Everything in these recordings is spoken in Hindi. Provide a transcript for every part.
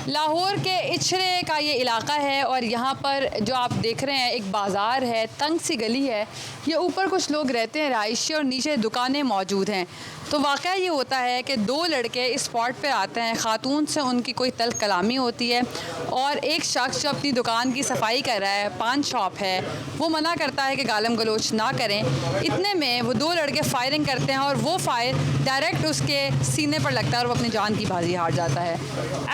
लाहौर के इचरे का ये इलाका है और यहाँ पर जो आप देख रहे हैं एक बाज़ार है, तंग सी गली है। ये ऊपर कुछ लोग रहते हैं रहायशी और नीचे दुकानें मौजूद हैं। तो वाक़या ये होता है कि दो लड़के इस स्पॉट पे आते हैं, ख़ातून से उनकी कोई तल्ख़ कलामी होती है और एक शख्स जो अपनी दुकान की सफाई कर रहा है, पान शॉप है, वो मना करता है कि गालम गलोच ना करें। इतने में वो दो लड़के फायरिंग करते हैं और वो फायर डायरेक्ट उसके सीने पर लगता है और वो अपनी जान की बाजी हार जाता है।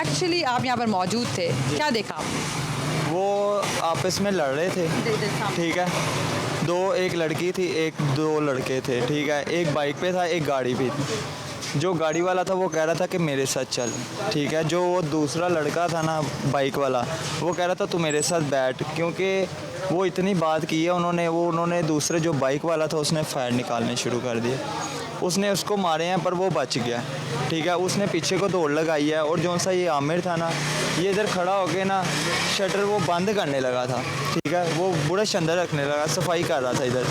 एक्चुअली आप यहाँ पर मौजूद थे, क्या देखा आपने? वो आपस में लड़ रहे थे, ठीक है। एक लड़की थी, दो लड़के थे, ठीक है। एक बाइक पे था, एक गाड़ी पे थी। जो गाड़ी वाला था वो कह रहा था कि मेरे साथ चल, ठीक है। जो वो दूसरा लड़का था ना बाइक वाला, वो कह रहा था तू मेरे साथ बैठ, क्योंकि वो इतनी बात की है उन्होंने दूसरे जो बाइक वाला था उसने फायर निकालने शुरू कर दिए। उसने उसको मारे हैं पर वो बच गया, ठीक है। उसने पीछे को दौड़ लगाई है और जो सा ये आमिर था ना, ये इधर खड़ा हो के ना शटर वो बंद करने लगा था, ठीक है। वो ब्रश अंदर रखने लगा, सफाई कर रहा था इधर।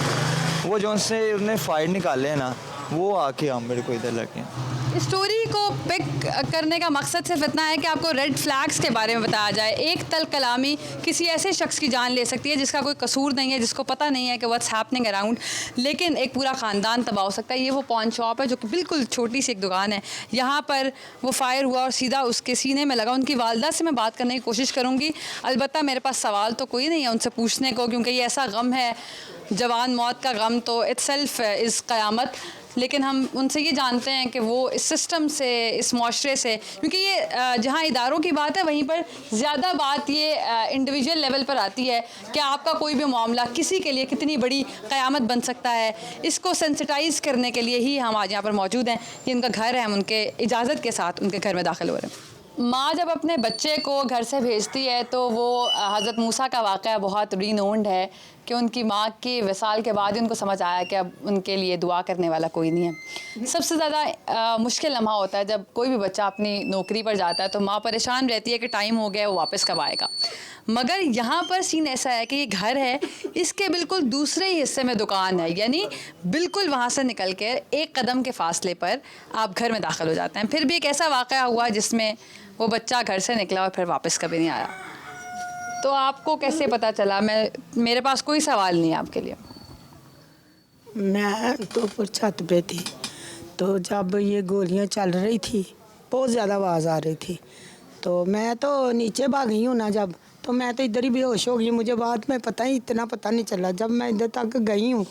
वो जो से उसने फायर निकाले हैं ना, वो आके आमिर को इधर लगे। स्टोरी को पिक करने का मकसद सिर्फ इतना है कि आपको रेड फ्लैग्स के बारे में बताया जाए। एक तल कलामी किसी ऐसे शख्स की जान ले सकती है जिसका कोई कसूर नहीं है, जिसको पता नहीं है कि व्हाट्स हैपनिंग अराउंड, लेकिन एक पूरा ख़ानदान तबाह हो सकता है। ये वो पॉन शॉप है जो कि बिल्कुल छोटी सी एक दुकान है, यहाँ पर वो फायर हुआ और सीधा उसके सीने में लगा। उनकी वालदा से मैं बात करने की कोशिश करूँगी। अलबत्ता मेरे पास सवाल तो कोई नहीं है उनसे पूछने को, क्योंकि ये ऐसा गम है, जवान मौत का गम तो इट्सेल्फ इज़ क़यामत। लेकिन हम उनसे ये जानते हैं कि वो इस सिस्टम से, इस माशरे से, क्योंकि ये जहाँ इदारों की बात है वहीं पर ज़्यादा बात ये इंडिविजुअल लेवल पर आती है कि आपका कोई भी मामला किसी के लिए कितनी बड़ी क़यामत बन सकता है। इसको सेंसिटाइज़ करने के लिए ही हम आज यहाँ पर मौजूद हैं। ये उनका घर है, हम उनके इजाज़त के साथ उनके घर में दाखिल हो रहे हैं। माँ जब अपने बच्चे को घर से भेजती है तो वो हज़रत मूसा का वाक़या बहुत रीनोन्ड है कि उनकी माँ की विसाल के बाद ही उनको समझ आया कि अब उनके लिए दुआ करने वाला कोई नहीं है। सबसे ज़्यादा मुश्किल लम्हा होता है जब कोई भी बच्चा अपनी नौकरी पर जाता है तो माँ परेशान रहती है कि टाइम हो गया, वो वापस कब आएगा। मगर यहाँ पर सीन ऐसा है कि ये घर है, इसके बिल्कुल दूसरे ही हिस्से में दुकान है, यानी बिल्कुल वहाँ से निकल के एक कदम के फासले पर आप घर में दाखिल हो जाते हैं। फिर भी एक ऐसा वाक़या हुआ जिसमें वो बच्चा घर से निकला और फिर वापस कभी नहीं आया। तो आपको कैसे पता चला? मेरे पास कोई सवाल नहीं है आपके लिए। मैं तो ऊपर छत पे थी, तो जब ये गोलियां चल रही थी, बहुत ज़्यादा आवाज़ आ रही थी, तो मैं तो नीचे भागी हूँ ना जब, तो मैं तो इधर ही बेहोश हो गई। मुझे बाद में इतना पता नहीं चला। जब मैं इधर तक गई हूँ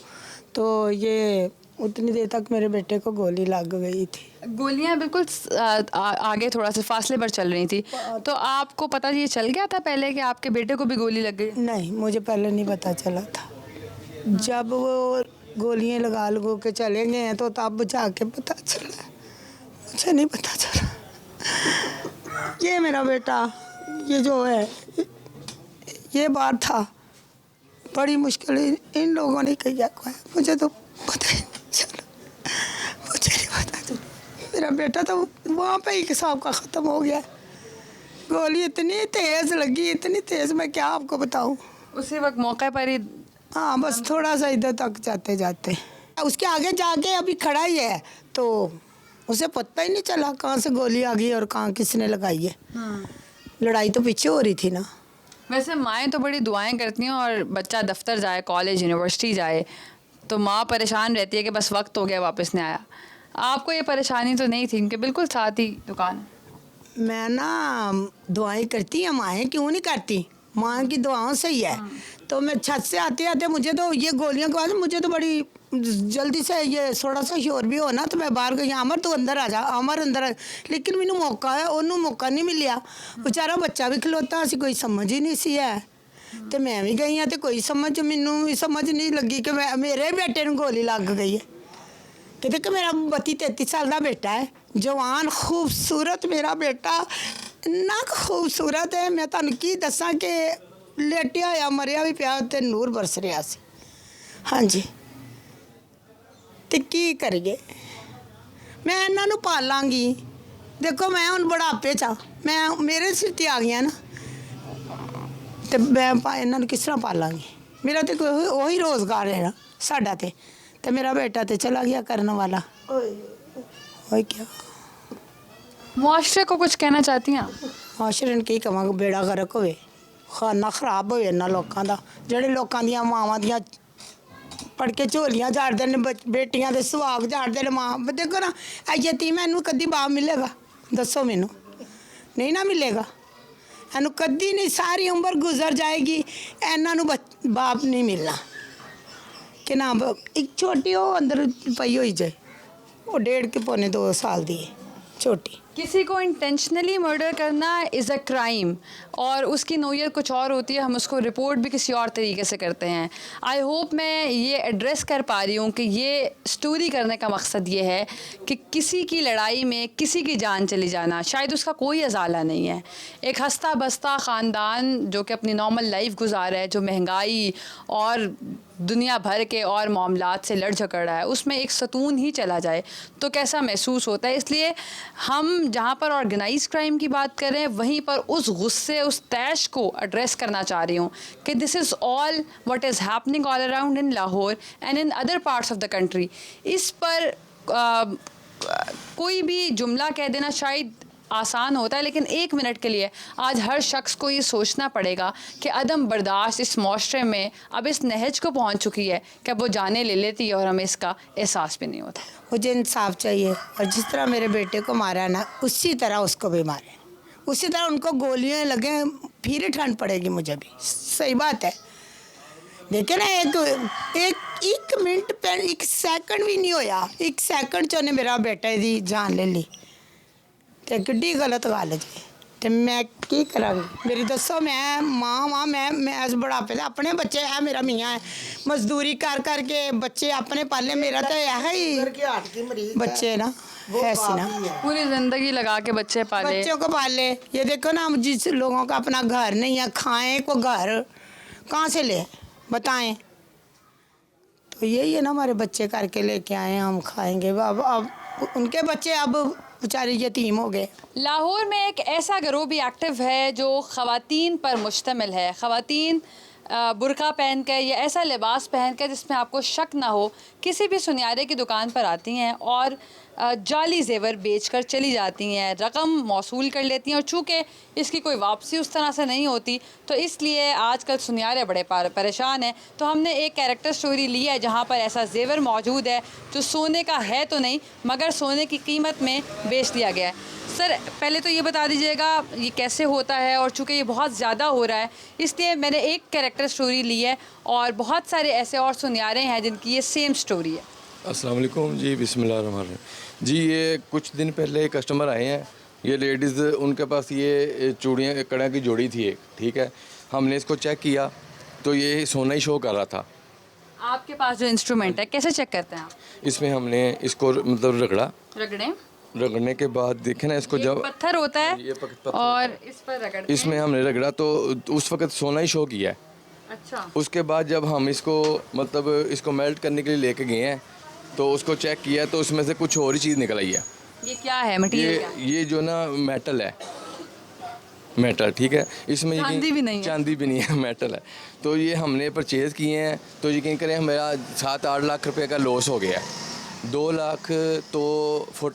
तो ये उतनी देर तक मेरे बेटे को गोली लग गई थी। गोलियां बिल्कुल आगे थोड़ा सा फासले पर चल रही थी, तो आपको पता ये चल गया था पहले कि आपके बेटे को भी गोली लग गई? नहीं, मुझे पहले नहीं पता चला था। जब वो गोलियां लगा के चले गए हैं तो तब जाके पता चला, मुझे नहीं पता चला। ये मेरा बेटा, ये जो है, ये बात था बड़ी मुश्किल इन लोगों ने किया है, मुझे तो पता ही नहीं चला, मुझे नहीं पता चला। मेरा बेटा तो वहाँ पे ही हिसाब का ख़त्म हो गया। गोली इतनी तेज़ लगी, इतनी तेज़, मैं क्या आपको बताऊँ। उसी वक्त मौके पर ही? हाँ, बस थोड़ा सा इधर तक जाते जाते उसके आगे जाके अभी खड़ा ही है, तो उसे पता ही नहीं चला कहाँ से गोली आ गई और कहाँ किसने लगाई है। लड़ाई तो पीछे हो रही थी ना। वैसे माएँ तो बड़ी दुआएं करती हैं और बच्चा दफ्तर जाए, कॉलेज, यूनिवर्सिटी जाए, तो माँ परेशान रहती है कि बस वक्त हो गया, वापस नहीं आया। आपको ये परेशानी तो नहीं थी क्योंकि बिल्कुल साथ ही दुकान? मैं ना दुआएं करती हैं, माएँ क्यों नहीं करती, माँ की दुआओं से ही है। तो मैं छत से आते आते मुझे तो ये गोलियां के बाद मुझे तो बड़ी जल्दी से ये थोड़ा सा शोर भी हो ना, तो मैं बाहर गई, अमर तो अंदर आ जा, अमर अंदर आ। लेकिन मैनू मौका है, उन्होंने मौका नहीं मिलिया। बेचारा बच्चा भी खलोता, असी कोई समझ ही नहीं सी है। तो मैं भी गई हाँ, तो कोई मैनू भी समझ नहीं लगी कि मेरे बेटे नूं गोली लग गई है। कहते कि मेरा 32-33 साल का बेटा है, जवान खूबसूरत मेरा बेटा, इन्ना खूबसूरत है, मैं तुहानूं की दसां कि लेटिया होया मरिया भी पिया ते नूर बरस रहा सी। हाँ जी, तो की करिए, मैं इन्हों पालांगी। देखो मैं हुण बुढ़ापे च, मैं मेरे सिर ते आ गई ना, तो मैं इन्हों किस तरह पालांगी। मेरा तो वही रोज़गार है ना साडा, तो मेरा बेटा तो चला गया करने वाला। और क्या मुआशरे को कुछ कहना चाहती हैं? ਮਾਸ਼ਰੇ ਨੂੰ ਕੀ ਕਵਾਂਗੇ ਬੇੜਾ ਗਰਕ ਹੋਵੇ ਖਾਨਾ ਖਰਾਬ ਹੋਵੇ ਇਹਨਾਂ ਲੋਕਾਂ ਦਾ ਜਿਹੜੇ ਲੋਕਾਂ ਦੀਆਂ ਮਾਵਾਂ ਦੀਆਂ ਪੜ ਕੇ ਝੋਲੀਆਂ ਝਾੜਦੇ ਨੇ ਬੇਟੀਆਂ ਦੇ ਸੁਹਾਗ ਝਾੜਦੇ ਨੇ ਮਾਂ ਦੇਖੋ ਨਾ ਇਹ ਯਤੀਮ ਇਹਨੂੰ ਕਦੀ ਬਾਪ ਮਿਲੇਗਾ ਦੱਸੋ ਮੈਨੂੰ ਨਹੀਂ ਨਾ ਮਿਲੇਗਾ ਇਹਨੂੰ ਕਦੀ ਨਹੀਂ ਸਾਰੀ ਉਮਰ ਗੁਜ਼ਰ ਜਾਏਗੀ ਇਹਨਾਂ ਨੂੰ ਬਾਪ ਨਹੀਂ ਮਿਲਣਾ ਕਿ ਨਾ ਇੱਕ ਛੋਟੀ ਉਹ ਅੰਦਰ ਪਈ ਹੋਈ ਜੇ ਉਹ 1.5 ਕੇ ਪੌਣੇ 2 ਸਾਲ ਦੀ है छोटी किसी को इंटेंशनली मर्डर करना इज़ अ क्राइम और उसकी नोयत कुछ और होती है, हम उसको रिपोर्ट भी किसी और तरीके से करते हैं। आई होप मैं ये एड्रेस कर पा रही हूँ कि ये स्टोरी करने का मकसद ये है कि किसी की लड़ाई में किसी की जान चली जाना शायद उसका कोई अजाला नहीं है। एक हंसता बसता ख़ानदान जो कि अपनी नॉर्मल लाइफ गुजार है, जो महंगाई और दुनिया भर के और मामलात से लड़ झगड़ रहा है, उसमें एक सुकून ही चला जाए तो कैसा महसूस होता है। इसलिए हम जहाँ पर ऑर्गेनाइज क्राइम की बात कर रहे हैं वहीं पर उस गुस्से उस तैश को एड्रेस करना चाह रही हूँ कि this is all what is happening all around in Lahore and in other parts of the country. इस पर कोई भी जुमला कह देना शायद आसान होता है, लेकिन 1 मिनट के लिए आज हर शख्स को ये सोचना पड़ेगा कि अदम बर्दाश्त इस माशरे में अब इस नहज को पहुंच चुकी है कि अब वो जाने ले लेती है और हमें इसका एहसास भी नहीं होता। मुझे इंसाफ चाहिए और जिस तरह मेरे बेटे को मारा ना उसी तरह उसको भी मारे, उसी तरह उनको गोलियां लगे फिर ठंड पड़ेगी मुझे भी। सही बात है। देखिए ना एक मिनट पे 1 सेकंड भी नहीं होया, 1 सेकंड च उन्हें मेरा बेटा दी जान ले ली ते किड्डी गलत गल जी। ते मैं की करांगी मेरी दसो मैं माँ वां मैं इस बुढ़ापे दे अपने बच्चे है मेरा मियाँ है मजदूरी कर कर के बच्चे अपने पाले मेरा तो है ही बच्चे ना ऐसी ना पूरी ज़िंदगी लगा के बच्चे पाले बच्चों को पाले। ये देखो ना जिस लोगों का अपना घर नहीं है खाएं को घर कहाँ से ले बताएं। तो यही है ना हमारे बच्चे करके लेके आए हम खाएंगे। अब उनके बच्चे अब बेचारे यतीम हो गए। लाहौर में एक ऐसा गिरोह भी एक्टिव है जो ख़वातीन पर मुश्तमिल है। ख़वातीन बुर्का पहन कर या ऐसा लिबास पहन कर जिसमें आपको शक ना हो किसी भी सुनियारे की दुकान पर आती हैं और जाली जेवर बेचकर चली जाती हैं, रकम मौसूल कर लेती हैं और चूँकि इसकी कोई वापसी उस तरह से नहीं होती तो इसलिए आजकल सुनियारे बड़े परेशान हैं। तो हमने एक कैरेक्टर स्टोरी ली है जहाँ पर ऐसा जेवर मौजूद है जो सोने का है तो नहीं मगर सोने की कीमत में बेच दिया गया है। सर पहले तो ये बता दीजिएगा ये कैसे होता है और चूँकि ये बहुत ज़्यादा हो रहा है इसलिए मैंने एक कैरेक्टर स्टोरी ली है और बहुत सारे ऐसे और सुनियारे हैं जिनकी ये सेम स्टोरी है। अस्सलाम वालेकुम जी, बिस्मिल्लाहिर्रहमानिर्रहीम जी। ये कुछ दिन पहले कस्टमर आए हैं, ये लेडीज़ उनके पास ये चूड़ियाँ कड़ा की जोड़ी थी एक, ठीक है। हमने इसको चेक किया तो ये सोना ही शो कर रहा था। आपके पास जो इंस्ट्रूमेंट है कैसे चेक करते हैं आप? इसमें हमने इसको मतलब रगड़ने के बाद देखे ना इसको जब पत्थर होता है ये पत्थर और इस पर रगड़ते इसमें हमने रगड़ा तो उस वक्त सोना ही शो किया है। अच्छा। उसके बाद जब हम इसको मतलब इसको मेल्ट करने के लिए लेके गए हैं तो उसको चेक किया तो उसमें से कुछ और ही चीज़ निकल आई है। ये क्या है मटेरियल? ये जो ना मेटल है, मेटल, ठीक है। इसमें चांदी भी नहीं है। चांदी भी नहीं है, मेटल है। तो ये हमने परचेज़ किए हैं तो यकीन करें हमारा 7-8 लाख रुपए का लॉस हो गया है। 2 लाख तो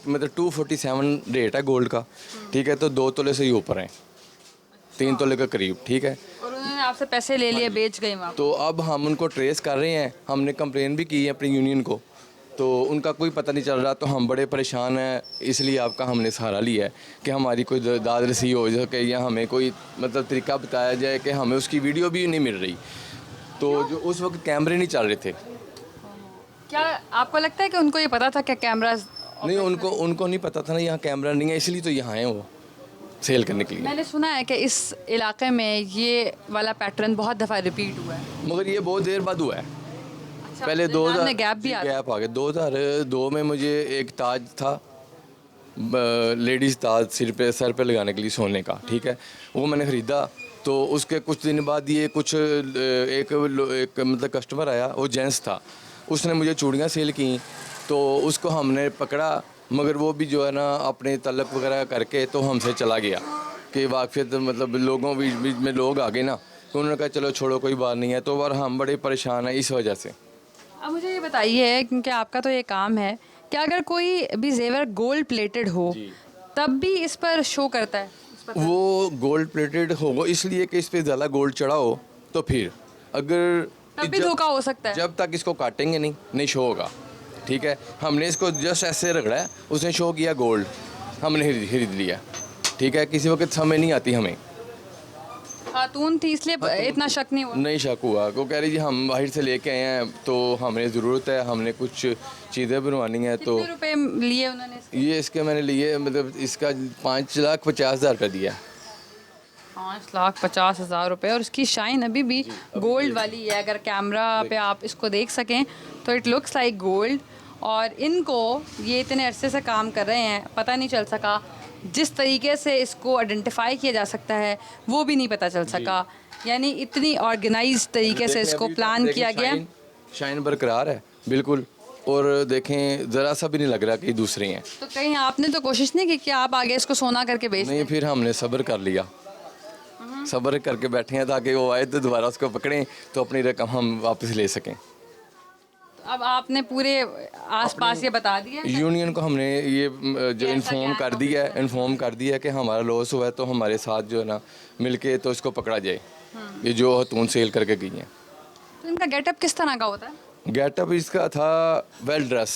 मतलब 247 रेट है गोल्ड का, ठीक है। तो 2 तोले से ही ऊपर है, 3 तोले के करीब, ठीक है। और उन्होंने आपसे पैसे ले लिए बेच गए वहाँ। तो अब हम उनको ट्रेस कर रहे हैं, हमने कंप्लेन भी की है अपनी यूनियन को, तो उनका कोई पता नहीं चल रहा। तो हम बड़े परेशान हैं, इसलिए आपका हमने सहारा लिया है कि हमारी कोई दाद रसी हो सके या हमें कोई मतलब तरीका बताया जाए कि हमें उसकी वीडियो भी नहीं मिल रही। तो जो उस वक्त कैमरे नहीं चल रहे थे। क्या आपको लगता है कि उनको ये पता था कि कैमरा? नहीं, उनको नहीं पता था ना यहाँ कैमरा नहीं है, इसलिए तो यहाँ हैं वो सेल करने के लिए। मैंने सुना है कि इस इलाके में ये वाला पैटर्न बहुत दफ़ा रिपीट हुआ है, मगर ये बहुत देर बाद हुआ है। अच्छा, पहले दरमियान 2000 में गैप भी गैप आ गया। 2002 में मुझे एक ताज था, लेडीज़ ताज सर पे लगाने के लिए सोने का, ठीक है। वो मैंने ख़रीदा तो उसके कुछ दिन बाद ये कुछ एक मतलब कस्टमर आया, वो जेंट्स था, उसने मुझे चूड़ियाँ सेल की तो उसको हमने पकड़ा, मगर वो भी जो है ना अपने तलब वगैरह करके तो हमसे चला गया कि वाकफियत मतलब लोगों बीच में लोग आ गए ना, तो उन्होंने कहा चलो छोड़ो कोई बात नहीं है। तो और हम बड़े परेशान हैं इस वजह से। अब मुझे ये बताइए क्योंकि आपका तो ये काम है कि अगर कोई भी जेवर गोल्ड प्लेटेड हो तब भी इस पर शो करता है, इस पता? वो गोल्ड प्लेटेड होगा इसलिए कि इस पे ज़्यादा गोल्ड चढ़ा हो, तो फिर अगर तब भी धोखा हो सकता है। जब तक इसको काटेंगे नहीं शो होगा। ठीक है, हमने इसको जस्ट ऐसे रगड़ा है, उसने शो किया गोल्ड, हमने खरीद लिया। ठीक है, किसी वक्त समझ नहीं आती हमें, खातून थी इसलिए इतना शक नहीं हुआ। नहीं शक हुआ। वो कह रही जी हम बाहर से लेके आए हैं तो हमें ज़रूरत है, हमने कुछ चीज़ें बनवानी है। तो कितने रुपए लिए उन्होंने इसके? ये इसके मैंने लिए, मतलब इसका 5,50,000 रुपये दिया। 5,50,000 रुपए, और इसकी शाइन अभी भी गोल्ड वाली है। अगर कैमरा पे आप इसको देख सकें तो इट लुक्स लाइक गोल्ड। और इनको ये इतने अरसे से काम कर रहे हैं, पता नहीं चल सका जिस तरीके से इसको आइडेंटिफाई किया जा सकता है वो भी नहीं पता चल सका। यानी इतनी ऑर्गेनाइज तरीके से इसको प्लान किया गया। शाइन बरकरार है बिल्कुल, और देखें ज़रा सा भी नहीं लग रहा कि दूसरे हैं। तो कहीं आपने तो कोशिश नहीं की कि आप आगे इसको सोना करके बेच नहीं, दें? फिर हमने सब्र कर लिया, सब्र करके बैठे हैं ताकि वो आए तो दोबारा उसको पकड़ें तो अपनी रकम हम वापस ले सकें। अब आपने पूरे आसपास ये बता दिया है? यूनियन को हमने ये जो ऐसा इन्फॉर्म क्या कर दिया है कि हमारा लॉस हुआ है तो हमारे साथ जो है ना मिलके तो इसको पकड़ा जाए। ये जो हतून सेल करके गई हैं। तो इनका गेटअप किस तरह का होता है? गेटअप इसका था वेल ड्रेस,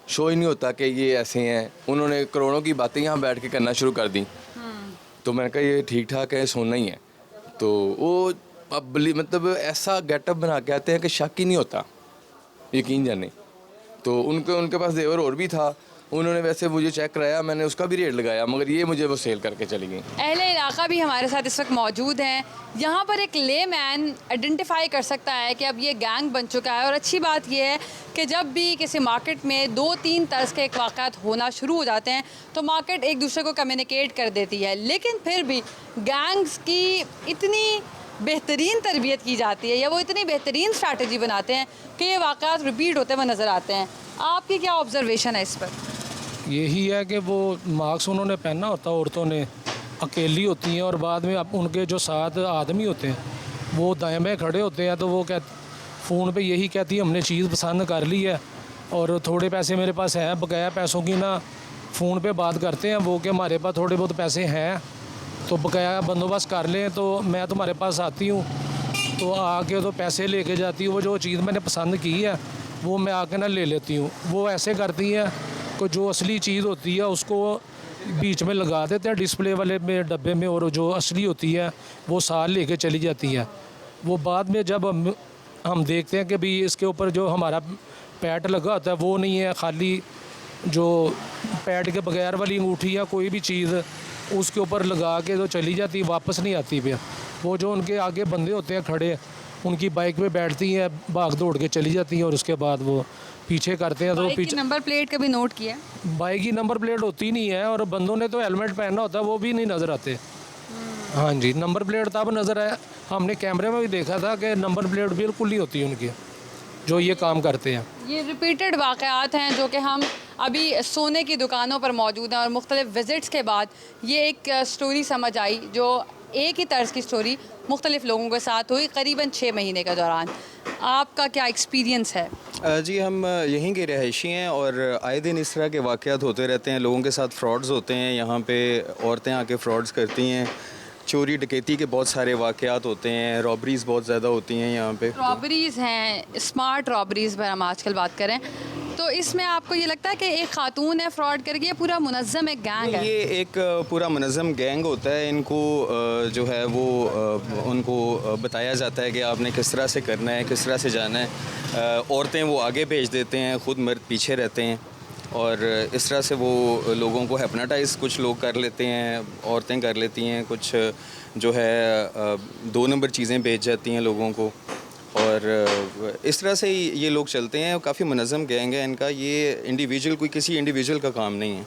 शो ही नहीं होता कि ये ऐसे हैं। उन्होंने करोड़ों की बातें यहाँ बैठ के करना शुरू कर दी, तो मैंने कहा ये ठीक ठाक है, सोना ही है। तो वो अब मतलब ऐसा गेटअप बना के आते हैं कि शक ही नहीं होता, यकीन जाने। तो उनके पास जेवर और भी था, उन्होंने वैसे मुझे चेक कराया, मैंने उसका भी रेट लगाया, मगर ये मुझे वो सेल करके चली गई। अहले इलाका भी हमारे साथ इस वक्त मौजूद हैं। यहाँ पर एक लेमैन आइडेंटिफाई कर सकता है कि अब ये गैंग बन चुका है। और अच्छी बात ये है कि जब भी किसी मार्केट में 2-3 तर्ज के वाक़यात होना शुरू हो जाते हैं तो मार्केट एक दूसरे को कम्युनिकेट कर देती है। लेकिन फिर भी गैंग्स की इतनी बेहतरीन तरबियत की जाती है या वो इतनी बेहतरीन स्ट्रैटेजी बनाते हैं कि ये वाक़यात रिपीट होते हुए नज़र आते हैं। आपकी क्या ऑब्जर्वेशन है इस पर? यही है कि वो मास्क उन्होंने पहना होता है, औरतों ने अकेली होती हैं और बाद में अब उनके जो साथ आदमी होते हैं वो दाएं बाएं खड़े होते हैं, तो वो फ़ोन पे यही कहती है हमने चीज़ पसंद कर ली है और थोड़े पैसे मेरे पास हैं, बकाया पैसों की ना फ़ोन पे बात करते हैं वो कि हमारे पास थोड़े बहुत पैसे हैं तो बकाया बंदोबस्त कर लें, तो मैं तुम्हारे पास आती हूँ, तो आके तो पैसे लेके जाती हूँ। वो जो चीज़ मैंने पसंद की है वो मैं आके ना ले लेती हूँ। वो ऐसे करती हैं कि जो असली चीज़ होती है उसको बीच में लगा देते हैं डिस्प्ले वाले में डब्बे में, और जो असली होती है वो साल लेके चली जाती है। वो बाद में जब हम देखते हैं कि भाई इसके ऊपर जो हमारा पैड लगा होता है वो नहीं है, खाली जो पैड के बगैर वाली अंगूठी या कोई भी चीज़ उसके ऊपर लगा के तो चली जाती, वापस नहीं आती। फिर वो जो उनके आगे बंदे होते हैं खड़े, उनकी बाइक पे बैठती हैं, भाग दौड़ के चली जाती हैं और उसके बाद वो पीछे करते हैं। तो बाइक की पीछे नंबर प्लेट कभी नोट किया? बाइक की नंबर प्लेट होती नहीं है और बंदों ने तो हेलमेट पहना होता है, वो भी नहीं नज़र आते। हाँ जी, नंबर प्लेट तब नज़र आया, हमने कैमरे में भी देखा था कि नंबर प्लेट बिल्कुल नहीं होती उनकी जो ये काम करते हैं। ये रिपीटेड वाक़यात हैं जो कि हम अभी सोने की दुकानों पर मौजूद हैं और मुख्तलिफ विज़िट्स के बाद ये एक स्टोरी समझ आई, जो एक ही तर्ज की स्टोरी मुख्तलिफ लोगों के साथ हुई करीबन 6 महीने के दौरान। आपका क्या एक्सपीरियंस है? जी हम यहीं के रहायशी हैं और आए दिन इस तरह के वाक़यात होते रहते हैं, लोगों के साथ फ्रॉड्स होते हैं। यहाँ पे औरतें आके फ्रॉड्स करती हैं, चोरी डकैती के बहुत सारे वाक़यात होते हैं, रॉबरीज़ बहुत ज़्यादा होती हैं यहाँ पे। रॉबरीज़ हैं, स्मार्ट रॉबरीज़ पर हम आजकल बात करें तो इसमें आपको ये लगता है कि एक खातून है फ्रॉड करके, ये पूरा मुनज़्ज़म एक गैंग है? ये एक पूरा मुनज़्ज़म गैंग होता है। इनको जो है वो उनको बताया जाता है कि आपने किस तरह से करना है, किस तरह से जाना है। औरतें वो आगे भेज देते हैं, ख़ुद मर्द पीछे रहते हैं और इस तरह से वो लोगों को हिप्नोटाइज़ कुछ लोग कर लेते हैं, औरतें कर लेती हैं, कुछ जो है 2 नंबर चीज़ें बेच जाती हैं लोगों को और इस तरह से ही ये लोग चलते हैं। काफ़ी मुनज़्ज़म गैंग है इनका, ये इंडिविजुअल कोई किसी इंडिविजुअल का काम नहीं है।